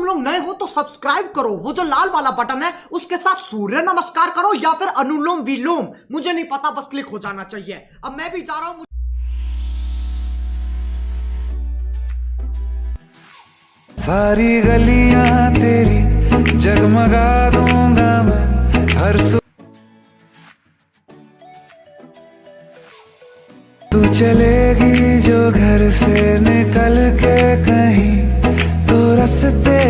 तुम लोग नए हो तो सब्सक्राइब करो, वो जो लाल वाला बटन है उसके साथ सूर्य नमस्कार करो या फिर अनुलोम विलोम, मुझे नहीं पता, बस क्लिक हो जाना चाहिए। अब मैं भी जा रहा हूं। सारी गलियां तेरी जगमगा दूंगा मैं हर तू चलेगी जो घर से निकल के कहीं तो रास्ते।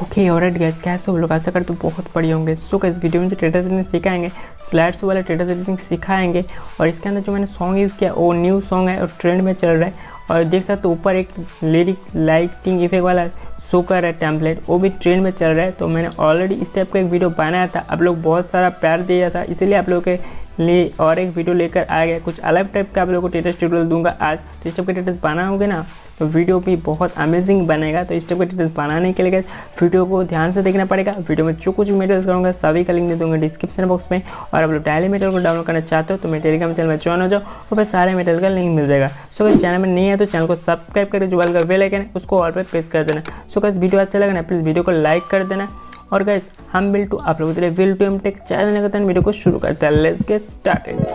ओके ऑलराइट गाइस, कैसे हो लोग? आशा करते बहुत बढ़िया होंगे। सो गाइस वीडियो में जो स्टेटस एडिटिंग सिखाएंगे, स्लाइड्स वाला स्टेटस एडिटिंग सिखाएंगे और इसके अंदर जो मैंने सॉन्ग यूज़ किया वो न्यू सॉन्ग है और ट्रेंड में चल रहा है। और देख सकते हो ऊपर एक लिरिक लाइटिंग इफेक्ट वाला शो कर रहा है टेम्पलेट, वो भी ट्रेंड में चल रहा है। तो मैंने ऑलरेडी इस टाइप का एक वीडियो बनाया था, आप लोग बहुत सारा प्यार दिया था, इसीलिए आप लोगों के लिए और एक वीडियो लेकर आ गया। कुछ अलग टाइप का आप लोगों को टेटस ट्यूटोरियल दूंगा आज। तो इस टाइप का टेटस बनाओगे ना तो वीडियो भी बहुत अमेजिंग बनेगा। तो इस टाइप का टेटस बनाने के लिए वीडियो को ध्यान से देखना पड़ेगा। वीडियो में जो कुछ मटेरियल करूँगा सभी का लिंक दे दूँगा डिस्क्रिप्शन बॉक्स में। और आप लोग डेली मटेरियल को डाउनलोड करना चाहते हो तो मेरे टेलीग्राम चैनल में ज्वाइन हो जाओ और फिर सारे मटेरियल का लिंक मिल जाएगा। सो अगर चैनल में नहीं है तो चैनल को सब्सक्राइब करके जो वाला बेल आइकन है उसको ऑल पे प्रेस कर देना। सो गाइस वीडियो अच्छा लगा ना प्लीज़ वीडियो को लाइक कर देना। और गाइस हम विल टू आप लोगों के लिए विल टू एमटेक चैनल करते हैं, वीडियो को शुरू करते हैं। Let's get started.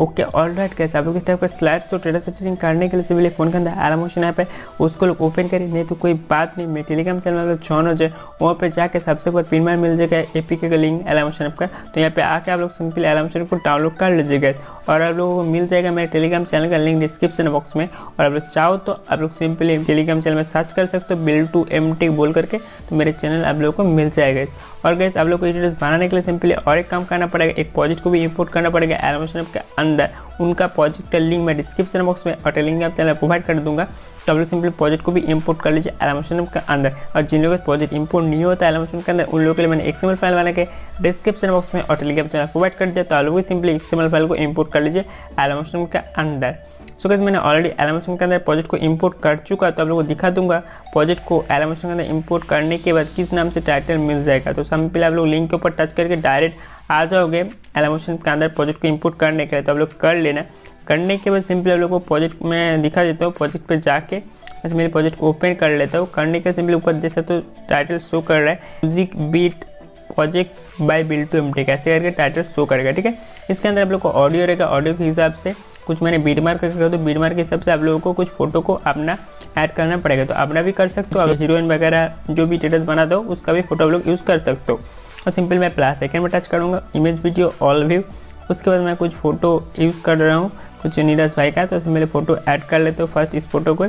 Okay alright guys, आप लोग इस टाइप का स्लाइड्स तो टेटस एडिटिंग करने के लिए सिर्फ फ़ोन के अंदर एलाइमोशन ऐप है, उसको लोग ओपन करें। नहीं तो कोई बात नहीं, मेरे टेलीग्राम चैनल में ज्वाइन हो जाए, वहाँ पे जाके सबसे ऊपर पिन में मिल जाएगा एपीके का लिंक एलाइमोशन ऐप का। तो यहाँ पे आके आप लोग सिंपली एलाइमोशन को डाउनलोड कर लीजिएगा और आप लोगों को मिल जाएगा मेरे टेलीग्राम चैनल का लिंक डिस्क्रिप्शन बॉक्स में। और आप लोग चाहो तो आप लोग सिंपली टेलीग्राम चैनल में सर्च कर सकते हो विल टू एमटेक बोल करके, तो मेरे चैनल आप लोगों को मिल जाएगा। और गैस आप लोग को वीडियोस बनाने के लिए सिंपली और एक काम करना पड़ेगा, एक प्रोजेक्ट को भी इंपोर्ट करना पड़ेगा एलाइमोशन ऐप के अंदर। उनका प्रोजेक्ट का लिंक मैं डिस्क्रिप्शन बॉक्स में और टेलीग्राम चैनल प्रोवाइड कर दूंगा। तो आप लोग सिंपली प्रोजेक्ट को भी इंपोर्ट कर लीजिए एलाइमोशन ऐप के अंदर। और जिन लोगों का प्रोजेक्ट इंपोर्ट नहीं होता एलाइमोशन के अंदर, उन लोगों के लिए मैंने XML फाइल बना के डिस्क्रिप्शन बॉक्स में और टेलीग्राम चैनल प्रोवाइड कर दिया। तो आप लोग सिंपली XML फाइल को इंपोर्ट कर लीजिए एलाइमोशन के अंदर। सो गाइस मैंने ऑलरेडी एलाइमोशन के अंदर प्रोजेक्ट को इंपोर्ट कर चुका, तो आप लोगों को दिखा दूंगा प्रोजेक्ट को एलाइमोशन के अंदर इंपोर्ट करने के बाद किस नाम से टाइटल मिल जाएगा। तो सिंपली आप लोग लिंक के ऊपर टच करके डायरेक्ट आ जाओगे एलाइमोशन के अंदर प्रोजेक्ट को इंपोर्ट करने के लिए। तो आप लोग कर लेना। करने के बाद सिंपली आप लोग को प्रोजेक्ट में दिखा देता हूँ, प्रोजेक्ट पर जाके ऐसे मेरे प्रोजेक्ट को ओपन कर लेता हूँ। करने के सिंपली ऊपर देख सकते हो टाइटल शो कर रहा है music beat project by will to MTech, ऐसे करके टाइटल शो करेगा। ठीक है, इसके अंदर आप लोग को ऑडियो रहेगा, ऑडियो के हिसाब से कुछ मैंने बीट मार्क करके, तो बीट मार्क के हिसाब से आप लोगों को कुछ फोटो को अपना ऐड करना पड़ेगा। तो अपना भी कर सकते हो, आप हीरोइन वगैरह जो भी स्टेटस बना दो उसका भी फोटो आप लोग यूज़ कर सकते हो। और सिंपल मैं प्लस आइकन में टच करूँगा, इमेज वीडियो ऑल व्यू। उसके बाद मैं कुछ फ़ोटो यूज़ कर रहा हूँ कुछ नीरज भाई का, तो उसमें मेरे फोटो ऐड कर लेते हो। फर्स्ट इस फोटो को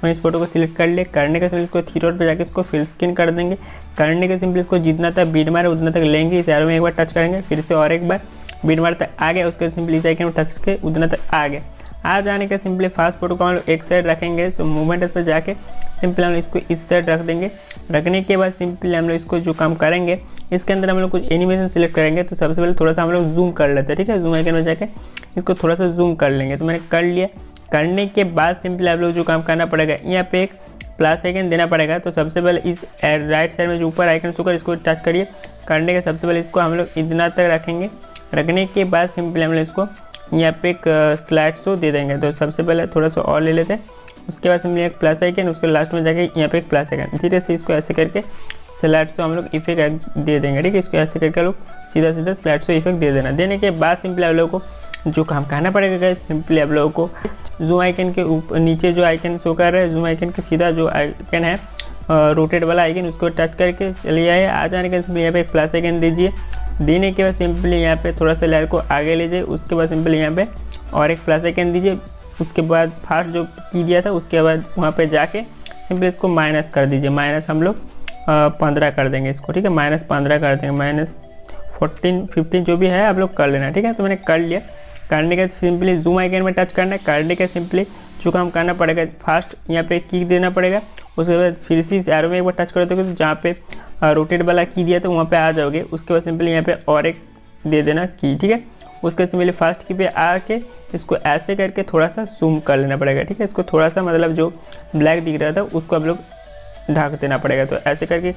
मैं इस फोटो को सिलेक्ट कर लिया। करने का सिंपल इसको थ्री डॉट पे जाके इसको फिल स्क्रीन कर देंगे। करने के सिंपल इसको जितना तक बीट मारे उतना तक लेंगे, इस एरो में एक बार टच करेंगे, फिर से और एक बार बीट मार तक आ गया। उसके सिंपली इस आइकन में टच करके उतना तक आ गया। आ जाने का सिंपली फास्ट फोटो को हम लोग एक साइड रखेंगे। तो मूवमेंट पर जाके सिंपली हम लोग इसको इस साइड रख देंगे। रखने के बाद सिंपली हम लोग इसको जो काम करेंगे इसके अंदर हम लोग कुछ एनिमेशन सिलेक्ट करेंगे। तो सबसे पहले थोड़ा सा हम लोग जूम कर लेते हैं। ठीक है, जूम आइकन में जाके इसको थोड़ा सा जूम कर लेंगे। तो मैंने कर लिया। करने के बाद सिंपली आप लोग जो काम करना पड़ेगा, यहाँ पे एक प्लस आइकन देना पड़ेगा। तो सबसे पहले इस राइट साइड में जो ऊपर आइकन शो कर इसको टच करिए। करने के सबसे पहले इसको हम लोग इतना तक रखेंगे। रखने के बाद सिंपली हम लोग इसको यहाँ पे एक स्लाइड शो दे देंगे। तो सबसे पहले थोड़ा सा और ले लेते हैं। उसके बाद सिंपली एक प्लस आइकन, उसके लास्ट में जाके यहाँ पे एक प्लस आइकन, धीरे से इसको ऐसे करके स्लाइड शो हम लोग इफेक्ट दे देंगे। ठीक है, इसको ऐसे करके लोग सीधा सीधा स्लाइड शो इफेक्ट दे देना। देने के बाद सिंपली आप लोगों को जो काम करना पड़ेगा, सिंपली आप लोगों को जूम आइकन के ऊपर नीचे जो आइकन शो कर रहा है, जूम आइकन के सीधा जो आइकन है रोटेट वाला आइकन, उसको टच करके चलिए आए। आ जाने के सिंपली यहाँ पे एक प्लस आइकन दीजिए। देने के बाद सिंपली यहाँ पे थोड़ा सा लेयर को आगे लीजिए। उसके बाद सिंपली यहाँ पे और एक प्लस आइकन दीजिए। उसके बाद फास्ट जो की दिया था उसके बाद वहाँ पे जाके सिंपली इसको माइनस कर दीजिए। माइनस हम लोग 15 कर देंगे इसको। ठीक है, -15 कर देंगे, -14 15 जो भी है आप लोग कर लेना। ठीक है, तो मैंने कर लिया। करने के सिंपली जूम आइकन में टच करना है। करने के सिंपली जो काम करना पड़ेगा फास्ट यहाँ पे की देना पड़ेगा। उसके बाद फिर से इस एरो में एक बार टच कर दोगे तो जहाँ पे रोटेट वाला की दिया तो वहाँ पे आ जाओगे। उसके बाद सिंपली यहाँ पे और एक दे देना की। ठीक है, उसके सिंपली फास्ट की पे आके इसको ऐसे करके थोड़ा सा जूम कर लेना पड़ेगा। ठीक है, इसको थोड़ा सा मतलब जो ब्लैक दिख रहा था उसको आप लोग ढक देना पड़ेगा। तो ऐसे करके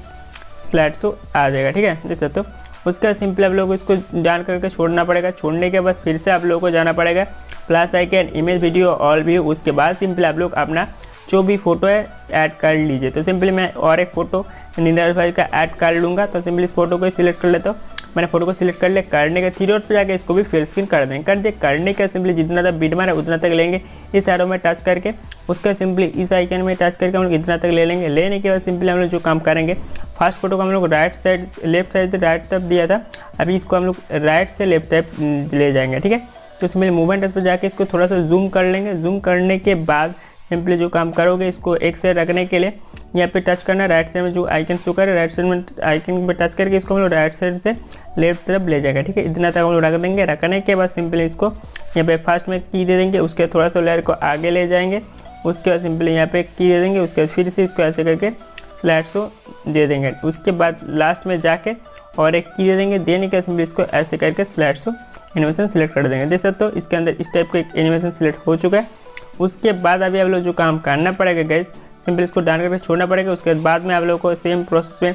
स्लाइड शो आ जाएगा। ठीक है, देख सकते हो। उसका सिंपली आप लोगों को इसको जान करके छोड़ना पड़ेगा। छोड़ने के बाद फिर से आप लोगों को जाना पड़ेगा plus icon, image video all view. उसके बाद सिंपली आप लोग अपना जो भी फोटो है ऐड कर लीजिए। तो सिंपली मैं और एक फोटो नीरज भाई का ऐड कर लूँगा। तो सिंपली इस फोटो को सिलेक्ट कर लेता हूँ। मैंने फोटो को सिलेक्ट कर लिया, करने के 3 डॉट पे जाके इसको भी फिल स्क्रीन कर देंगे। कर दिए, करने का सिंपली जितना तक बीट मारा उतना तक लेंगे इस एरो में टच करके, उसका सिंपली इस आइकन में टच करके हम लोग इतना तक ले लेंगे। लेने के बाद सिंपली हम लोग जो काम करेंगे, फर्स्ट फोटो को हम लोग राइट साइड लेफ्ट साइड से राइट तरफ दिया था, अभी इसको हम लोग राइट से लेफ्ट तरफ ले जाएंगे। ठीक है, तो सिंपली मूवमेंट पर जाके इसको थोड़ा सा जूम कर लेंगे। जूम करने के बाद सिंपली जो काम करोगे, इसको एक साइड रखने के लिए यहाँ पे टच करना, राइट साइड में जो आइकन शो करे राइट साइड में आइकन पे टच करके इसको हम लोग राइट साइड से लेफ्ट तरफ ले जाएगा। ठीक है, इतना तक हम लोग रख देंगे। रखने के बाद सिंपली इसको यहाँ पे फर्स्ट में की दे देंगे, उसके थोड़ा सा लेयर को आगे ले जाएंगे, उसके बाद सिंपली यहाँ पे की दे देंगे, उसके बाद फिर से इसको ऐसे करके स्लाइड शो दे देंगे। उसके बाद लास्ट में जाके और एक की दे देंगे, देने के सिंपली इसको ऐसे करके स्लाइड शो एनिमेशन सेलेक्ट कर देंगे। देख सकते हो इसके अंदर इस टाइप का एक एनिमेशन सेलेक्ट हो चुका है। उसके बाद अभी आप लोग जो काम करना पड़ेगा गाइस, सिंपली इसको डाउन करके छोड़ना पड़ेगा। उसके बाद में आप लोगों को सेम प्रोसेस में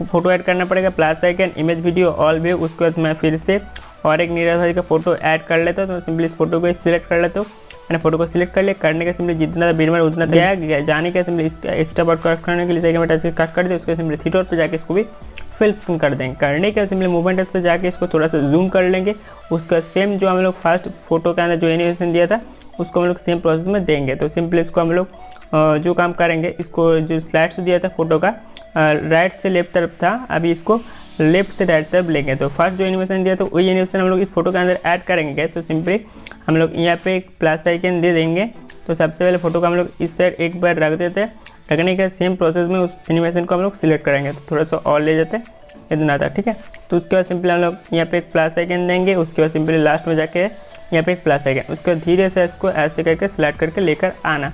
फोटो ऐड करना पड़ेगा, plus icon, image, video, all view. उसके बाद मैं फिर से और एक नीरज भाई का फोटो ऐड कर लेता हूँ। तो सिंपली इस फोटो को सिलेक्ट कर लेता हूँ। मैंने फोटो को सिलेक्ट कर लिया, करने का सिंपली जितना बीट मारा उतना गया, जाने का सिंपली इसका एक्स्ट्रा पार्ट कट करने के लिए कट कर दिया। उसके सिंपली 3 डॉट पर जाके इसको भी फिल स्क्रीन कर देंगे। करने के सिंपली मूवमेंट पर जाके इसको थोड़ा सा जूम कर लेंगे। उसका सेम जो हम लोग फर्स्ट फोटो के अंदर जो एनिमेशन दिया था उसको हम लोग सेम प्रोसेस में देंगे। तो सिंपली इसको हम लोग जो काम करेंगे, इसको जो स्लाइड्स दिया था फोटो का राइट से लेफ्ट तरफ था, अभी इसको लेफ्ट से राइट तरफ लेंगे। तो फर्स्ट जो एनिमेशन दिया था वही एनिमेशन हम लोग इस फोटो के अंदर ऐड करेंगे। तो सिंपली हम लोग यहाँ पे एक प्लस आइकन दे देंगे। तो सबसे पहले फोटो को हम लोग इस साइड एक बार रख देते हैं। रखने के सेम प्रोसेस में उस एनिमेशन को हम लोग सिलेक्ट करेंगे। तो थोड़ा सा और ले जाते हैं इतना था। ठीक है, तो उसके बाद सिंपली हम लोग यहाँ पे एक प्लस आइकन देंगे। उसके बाद सिंपली लास्ट में जाके यहाँ पे एक प्लस आइकन, उसके बाद धीरे से इसको ऐसे करके स्लाइड करके लेकर आना।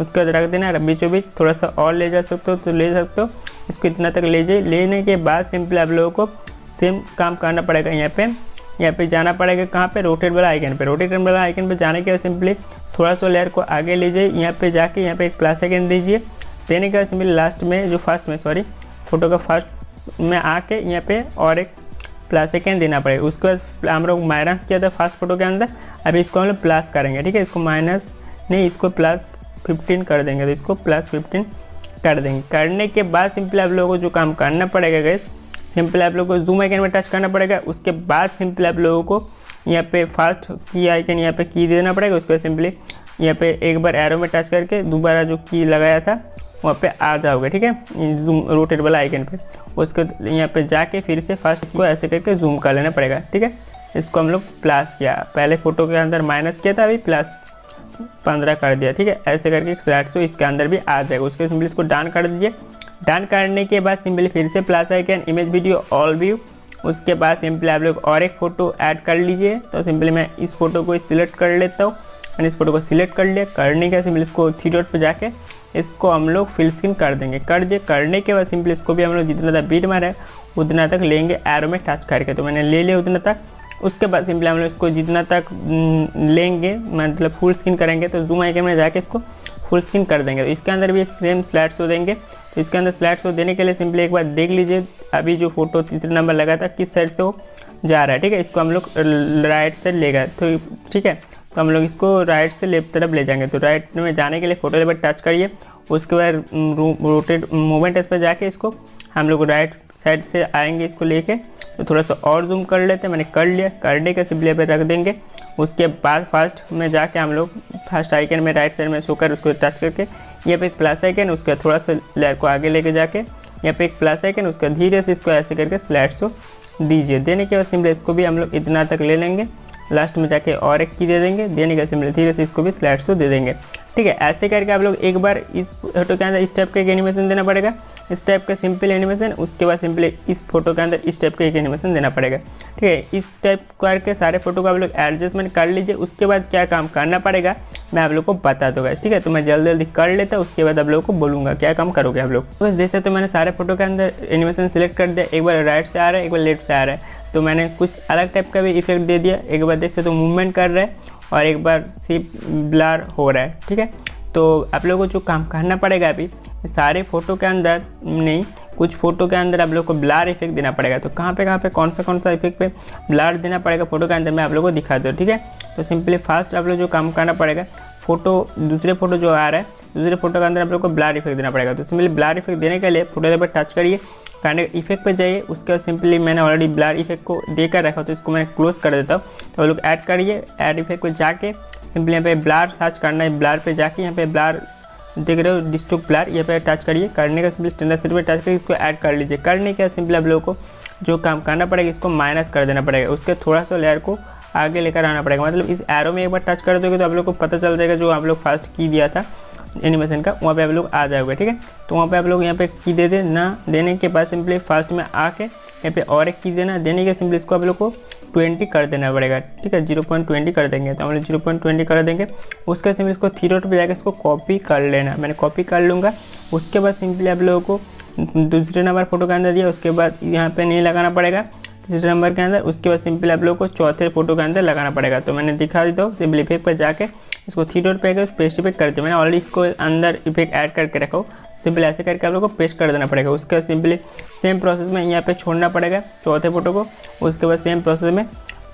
उसके बाद रख देना, बीचों बीच थोड़ा सा और ले जा सकते हो तो ले सकते हो। इसको इतना तक ले जाइए। लेने के बाद सिंपली आप लोगों को सेम काम करना पड़ेगा। यहाँ पे जाना पड़ेगा कहाँ पे, रोटेट वाला आइकन पे। रोटेट वाला आइकन पे जाने के बाद सिंपली थोड़ा सा लेयर को आगे ले जाइए। यहाँ पे जाके यहाँ पे एक प्लस आइकन दीजिए। देने के बाद सिंपली लास्ट में जो फर्स्ट में फोटो का फर्स्ट में आके यहाँ पे और एक प्लस आइकन देना पड़ेगा। उसके बाद हम लोग माइनस किया था फर्स्ट फोटो के अंदर, अभी इसको हम लोग प्लस करेंगे। ठीक है, इसको माइनस नहीं, इसको +15 कर देंगे। तो इसको +15 कर देंगे। करने के बाद सिंपली आप लोगों को जो काम करना पड़ेगा गाइस, सिंपली आप लोगों को जूम आइकन में टच करना पड़ेगा। उसके बाद सिंपली आप लोगों को यहाँ पे फर्स्ट की आइकन यहाँ पे की देना पड़ेगा। उसके बाद सिंपली यहाँ पे एक बार एरो में टच करके दोबारा जो की लगाया था वहाँ पे आ जाओगे। ठीक है, जूम रोटेट वाला आइकन पे। उसके यहाँ पे जाके फिर से फर्स्ट इसको ऐसे करके जूम कर लेना पड़ेगा। ठीक है, इसको हम लोग प्लस किया, पहले फोटो के अंदर माइनस किया था, अभी +15 कर दिया। ठीक है, ऐसे करके स्लाइड शो इसके अंदर भी आ जाएगा। उसके सिंपली इसको डन कर दीजिए। डन करने के बाद सिंपली फिर से plus icon, image, video, all view. उसके बाद सिंपली आप लोग और एक फ़ोटो ऐड कर लीजिए। तो सिंपली मैं इस फोटो को सिलेक्ट कर लेता हूँ। मैंने इस फोटो को सिलेक्ट कर लिया। करने के सिंपली इसको 3 डॉट पर जाके इसको हम लोग फिल स्क्रीन कर देंगे। कर दिए। करने के बाद सिंपली इसको भी हम लोग जितना तक बीट मारा है उतना तक लेंगे एरो में टच करके। तो मैंने ले लिया उतना तक। उसके बाद सिंपली हम लोग इसको जितना तक लेंगे, मतलब फुल स्क्रीन करेंगे, तो जूम आइकन में जाके इसको फुल स्क्रीन कर देंगे। तो इसके अंदर भी सेम स्लाइड शो देंगे। तो इसके अंदर स्लाइड शो देने के लिए सिंपली एक बार देख लीजिए अभी जो फोटो तीसरे नंबर लगा था किस साइड से वो जा रहा है। ठीक है, इसको हम लोग राइट साइड ले गए। तो ठीक है, तो हम लोग इसको राइट से लेफ्ट तरफ ले जाएंगे। तो राइट में जाने के लिए फोटो लेवल टच करिए। उसके बाद रोटेट मूवमेंट इस पर जाके इसको हम लोग राइट साइड से आएंगे इसको लेके। तो थोड़ा सा और जूम कर लेते हैं। मैंने कर लिया। करने के सिंपली पे रख देंगे। उसके बाद फर्स्ट में जाके हम लोग फर्स्ट आइकन में राइट साइड में शो कर उसको टच करके यहाँ पे एक प्लस आइकन, उसके थोड़ा सा लेयर को आगे लेके जाके यहाँ पे एक प्लस आइकन, उसका धीरे से इसको ऐसे करके स्लाइड शो दीजिए। देने के बाद सिंपली इसको भी हम लोग इतना तक ले लेंगे। लास्ट में जाके और एक की दे देंगे। देने का सिंपली धीरे से इसको भी स्लाइड शो दे देंगे। ठीक है, ऐसे करके आप लोग एक बार इस फोटो के अंदर इस टाइप का एक एनिमेशन देना पड़ेगा, इस टाइप का सिंपल एनिमेशन। उसके बाद सिंपली इस फोटो के अंदर इस टाइप का एक एनिमेशन देना पड़ेगा। ठीक है, इस टाइप करके सारे फोटो को आप लोग एडजस्टमेंट कर लीजिए। उसके बाद क्या काम करना पड़ेगा मैं आप लोग को बता दूंगा। ठीक है, तो मैं जल्दी जल्दी कर लेता हूँ। उसके बाद आप लोगों को बोलूँगा क्या काम करोगे आप लोग। बस जैसे तो मैंने सारे फोटो के अंदर एनिमेशन सेलेक्ट कर दिया। एक बार राइट से आ रहा है, एक बार लेफ्ट से आ रहा है। तो मैंने कुछ अलग टाइप का भी इफेक्ट दे दिया। एक बार देखते तो मूवमेंट कर रहा है और एक बार सिर्फ ब्लर हो रहा है। ठीक है, तो आप लोगों को जो काम करना पड़ेगा अभी सारे फोटो के अंदर नहीं, कुछ फोटो के अंदर आप लोग को ब्लर इफेक्ट देना पड़ेगा। तो कहाँ पे कौन सा इफेक्ट पे ब्लर देना पड़ेगा फोटो के अंदर मैं आप लोगों को दिखा दूँ। ठीक है, तो सिंपली फर्स्ट आप लोग जो काम करना पड़ेगा, फोटो दूसरे फोटो जो आ रहा है दूसरे फोटो के अंदर आप लोग को ब्लर इफेक्ट देना पड़ेगा। तो सिंपली ब्लर इफेक्ट देने के लिए फोटो पर टच करिए, करने इफेक्ट पे जाइए, उसके बाद सिंपली मैंने ऑलरेडी ब्लर इफेक्ट को देकर रखा तो इसको मैं क्लोज कर देता हूँ। तो आप लोग ऐड करिए, ऐड इफेक्ट पे जाके सिंपली यहाँ पे ब्लर सर्च करना है, ब्लर पे जाके यहाँ पे ब्लर देख रहे हो डिस्ट्रिक्ट ब्लर, यहाँ पे टच करिए, करने का सिंपली स्टैंडर्ड सेट पे टच करिए, इसको ऐड कर लीजिए। करने के सिंपली आप लोगों को जो काम करना पड़ेगा इसको माइनस कर देना पड़ेगा, उसके थोड़ा सा लेयर को आगे लेकर आना पड़ेगा। मतलब इस एरो में एक बार टच कर दोगे तो आप लोग को पता चल जाएगा जो आप लोग फर्स्ट की दिया था एनिमेशन का, वहाँ पे आप लोग आ जाओगे। ठीक है, तो वहाँ पे आप लोग यहाँ पे की दे देना, देने के बाद सिंपली फर्स्ट में आके यहाँ पे और एक की देना, देने के सिंपली इसको आप लोग को 20 कर देना पड़ेगा। ठीक है, 0.20 कर देंगे, तो हम लोग 0.20 कर देंगे। उसके सिंपली इसको 3 डॉट पे जाकर इसको कॉपी कर लेना, मैंने कॉपी कर लूँगा। उसके बाद सिंपली आप लोगों को दूसरे नंबर फोटो के अंदर दिया, उसके बाद यहाँ पे नहीं लगाना पड़ेगा तीसरे नंबर के अंदर, उसके बाद सिंपली आप लोगों को चौथे फोटो के अंदर लगाना पड़ेगा। तो मैंने दिखा देता हूँ, सिंपली इफेक्ट पर जाके इसको 3 डॉट पे आकर पेस्ट इफेक्ट करते हैं। मैंने ऑलरेडी इसको अंदर इफेक्ट ऐड करके रखा हूँ, सिंपली ऐसे करके आप लोगों को पेस्ट कर देना पड़ेगा। उसके बाद सिंपली सेम प्रोसेस में यहाँ पे छोड़ना पड़ेगा चौथे फोटो को। उसके बाद सेम प्रोसेस में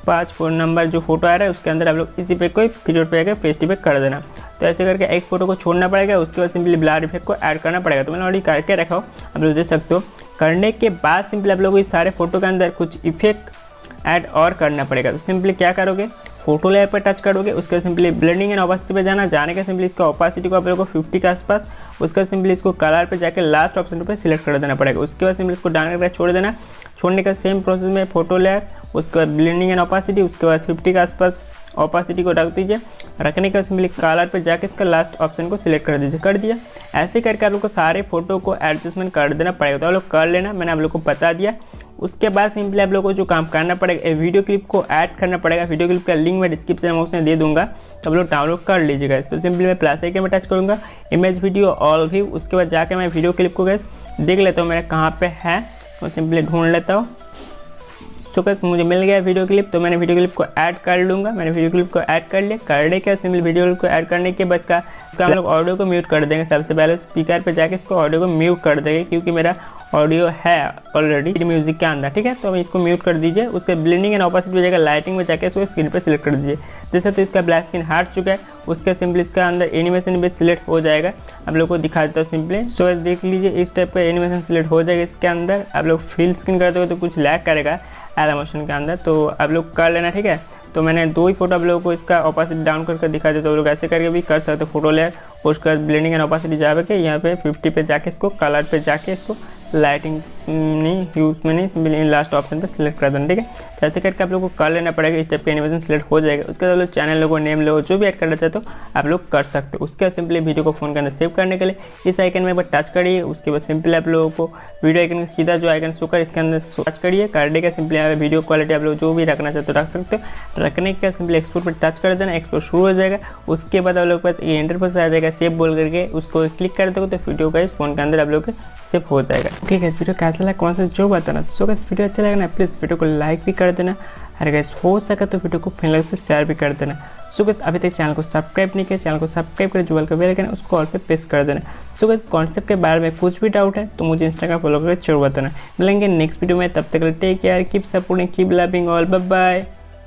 5 फोन नंबर जो फोटो आ रहा है उसके अंदर आप लोग इस इफेक्ट को 3 डॉट पे आकर पेस्ट इफेक्ट कर देना। तो ऐसे करके एक फोटो को छोड़ना पड़ेगा, उसके बाद सिंपली ब्लर इफेक्ट को ऐड करना पड़ेगा। तो मैंने ऑलरेडी करके रखा हूँ, आप लोग देख सकते हो। करने के बाद सिंपली आप लोगों को इस सारे फोटो के अंदर कुछ इफेक्ट ऐड और करना पड़ेगा। तो सिंपली क्या करोगे, फोटो लेयर पर टच करोगे, उसके सिंपली ब्लेंडिंग एंड ओपेसिटी पे जाना, जाने के सिंपली इसका ओपेसिटी को आप लोगों को 50 के आसपास, उसका सिंपली इसको कलर पे जाके लास्ट ऑप्शन पे सिलेक्ट कर देना पड़ेगा। उसके बाद सिंपली इसको डाउन करके छोड़ देना। छोड़ने का सेम प्रोसेस में फोटो लेयर, उसके बाद ब्लेंडिंग एंड ओपेसिटी, उसके बाद 50 के आसपास ओपेसिटी को रख दीजिए। रखने का सिंपली कलर पे जाके इसका लास्ट ऑप्शन को सिलेक्ट कर दीजिए। कर दिया, ऐसे करके आप लोग को सारे फोटो को एडजस्टमेंट कर देना पड़ेगा। तो आप लोग कर लेना, मैंने आप लोग को बता दिया। उसके बाद सिंपली आप लोग को जो काम करना पड़ेगा, वीडियो क्लिप को ऐड करना पड़ेगा। वीडियो क्लिप का लिंक मैं डिस्क्रिप्शन बॉक्स में दे दूंगा, तो आप लोग डाउनलोड कर लीजिएगा। तो सिंपली मैं प्लस आइकन में टच करूँगा, इमेज वीडियो ऑल व्यू, उसके बाद जाके मैं वीडियो क्लिप को गैस देख लेता हूँ मेरा कहाँ पे है, तो सिंपली ढूंढ लेता हूँ। सो गाइस मुझे मिल गया वीडियो क्लिप, तो मैंने वीडियो क्लिप को ऐड कर लूँगा। मैंने वीडियो क्लिप को ऐड कर लिया। करने के सिंपली वीडियो क्लिप को ऐड करने के बाद इसका हम लोग ऑडियो को म्यूट कर देंगे। सबसे पहले स्पीकर पे जाके इसको ऑडियो को म्यूट कर देंगे, क्योंकि मेरा ऑडियो है ऑलरेडी म्यूजिक के अंदर। ठीक है, तो इसको म्यूट कर दीजिए। उसके ब्लेंडिंग एंड ओपेसिटी पे जाकर लाइटिंग में जाके इसको स्क्रीन पे सिलेक्ट कर दीजिए। जैसे तो इसका ब्लैक स्क्रीन हट चुका है, उसके सिंपली इसका अंदर एनिमेशन भी सिलेक्ट हो जाएगा। आप लोग को दिखा देता हूँ सिंपली। सो देख लीजिए, इस टाइप का एनिमेशन सिलेक्ट हो जाएगा इसके अंदर। आप लोग फुल स्क्रीन करते हो तो कुछ लैग करेगा एलाइटमोशन के अंदर, तो आप लोग कर लेना। ठीक है, तो मैंने 2 ही फोटो आप लोगों को इसका ओपेसिटी डाउन करके दिखा देता हूँ। लोग ऐसे करके भी कर सकते हो। फोटो लेयर, उसका ब्लेंडिंग एंड ओपेसिटी जाके यहाँ पे 50 पे जाके इसको कलर पे जाके इसको लाइटिंग नहीं ह्यूज में नहीं, सिंपली लास्ट ऑप्शन पे सिलेक्ट कर देना। ठीक है, तो ऐसे करके आप लोगों को कर लेना पड़ेगा। इस टाइप का एनिमेशन सिलेक्ट हो जाएगा। उसके बाद लोग चैनल लोगो, नेम लोगो जो भी ऐड करना चाहते हो आप लोग कर सकते हो। उसके बाद सिंपली वीडियो को फोन के अंदर सेव करने के लिए इस आइकन में एक बार टच करिए। उसके बाद सिंपली आप लोगों को वीडियो आइकन सीधा जो आइकन शो कर इसके अंदर टच करिए। करने का सिंपली वीडियो क्वालिटी आप लोग जो भी रखना चाहते हो रख सकते हो। रखने का सिंपली एक्सपोर्ट पर टच कर देना, एक्सपोर्ट शुरू हो जाएगा। उसके बाद आप लोग के पास ये इंटरफेस आ जाएगा, सेव बोल करके उसको क्लिक कर दोगे तो वीडियो का इस फोन के अंदर आप लोग सेव हो जाएगा। ओके गाइस, वीडियो कैसा लगा कौन सा जो बताना। सो गाइस वीडियो अच्छा लगा ना प्लीज़ वीडियो को लाइक भी कर देना, और गाइस हो सके तो वीडियो को फ्रेंड से शेयर भी कर देना। सो गाइस अभी तक चैनल को सब्सक्राइब नहीं किया, चैनल को सब्सक्राइब कर जो बेल का बेल आइकन है उसको ऑल पे प्रेस कर देना। सो गाइस कॉन्सेप्ट के बारे में कुछ भी डाउट है तो मुझे इंस्टाग्राम फॉलो करके जरूर बताना। मिलेंगे नेक्स्ट वीडियो में, तब तक take care, keep supporting, keep loving all, bye bye.